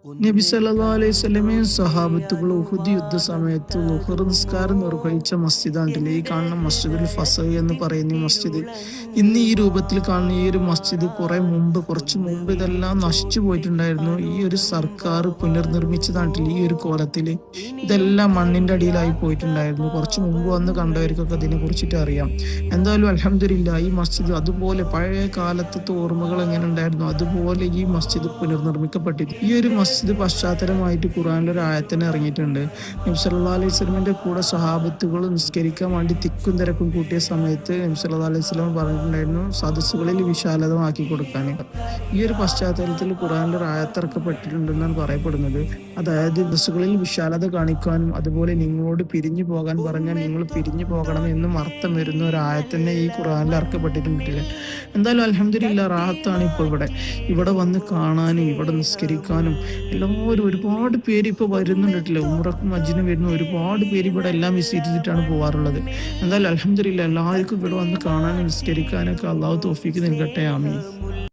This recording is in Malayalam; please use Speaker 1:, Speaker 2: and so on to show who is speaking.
Speaker 1: നബി സല്ലല്ലാഹു അലൈഹി വസല്ലമയും സ്വഹാബത്തുകൾ ഉഹുദ് യുദ്ധ സമയത്ത് ളുഹർ നിസ്കാരം നിർവഹിച്ച മസ്ജിദാണ്ടില്ലേ ഈ കാണുന്ന മസ്ജിദുൽ ഫസൽ എന്ന് പറയുന്ന ഈ മസ്ജിദ്. ഇന്ന് ഈ രൂപത്തിൽ കാണുന്ന ഈ ഒരു മസ്ജിദ് കുറച്ച് മുമ്പ് ഇതെല്ലാം നശിച്ചു പോയിട്ടുണ്ടായിരുന്നു. ഈ ഒരു സർക്കാർ പുനർനിർമ്മിച്ചതാണ്ടില്ലേ ഈ ഒരു കോലത്തിൽ ഇതെല്ലാം മണ്ണിന്റെ അടിയിലായി പോയിട്ടുണ്ടായിരുന്നു. കുറച്ച് മുമ്പ് വന്ന് കണ്ടവർക്കൊക്കെ അതിനെ കുറിച്ചിട്ട് അറിയാം. എന്തായാലും അൽഹംദുലില്ലാ ഈ മസ്ജിദ് അതുപോലെ പഴയ കാലത്തെ ഓർമ്മകൾ എങ്ങനെ ഉണ്ടായിരുന്നു അതുപോലെ ഈ മസ്ജിദ് പുനർനിർമ്മിക്കപ്പെട്ടിരുന്നു. ഈ ഒരു മസ്ജിദ് പശ്ചാത്തലമായിട്ട് ഖുർആനിൽ ഒരു ആയത്തിന് ഇറങ്ങിയിട്ടുണ്ട്. നബി സല്ലല്ലാഹു അലൈഹി വസല്ലമയുടെ കൂടെ സ്വഹാബത്തുകൾ നിസ്കരിക്കാൻ വേണ്ടി തിക്കും തിരക്കും കൂട്ടിയ സമയത്ത് നബി സല്ലല്ലാഹു അലൈഹി വസല്ലം പറഞ്ഞിട്ടുണ്ടായിരുന്നു സദസ്സുകളിൽ വിശാലതമാക്കി കൊടുക്കാൻ. ഈ ഒരു പശ്ചാത്തലത്തിൽ ഖുർആനിൽ ഒരു ആയത്ത് ഇറക്കപ്പെട്ടിട്ടുണ്ടെന്നാണ് പറയപ്പെടുന്നത്. അതായത് ബസ്സുകളിൽ വിശാലത കാണിക്കാനും അതുപോലെ നിങ്ങളോട് പിരിഞ്ഞു പോകാൻ പറഞ്ഞാൽ നിങ്ങൾ പിരിഞ്ഞു പോകണം എന്നും അർത്ഥം വരുന്ന ഒരു ആയത്തന്നെ ഈ ഖുർആനിൽ ഇറക്കപ്പെട്ടിട്ടുണ്ട്. എന്തായാലും അൽഹംദുലില്ലാ റാഹത്താണ് ഇപ്പോൾ ഇവിടെ വന്ന് കാണാനും ഇവിടെ നിസ്കരിക്കാനും എല്ലാവരും ഒരുപാട് പേര് ഇപ്പോൾ വരുന്നുണ്ടല്ലോ. ഉംറക്കും ഹജ്ജിനും വരുന്ന ഒരുപാട് പേര് ഇവിടെ എല്ലാം വിസിറ്റ് ചെയ്തിട്ടാണ് പോകാറുള്ളത്. എന്തായാലും അൽഹംദുലില്ലാ എല്ലാവർക്കും ഇവിടെ വന്ന് കാണാനും നിസ്കരിക്കാനൊക്കെ അള്ളാഹു തൗഫീക്ക് നൽകട്ടെ. ആമീൻ.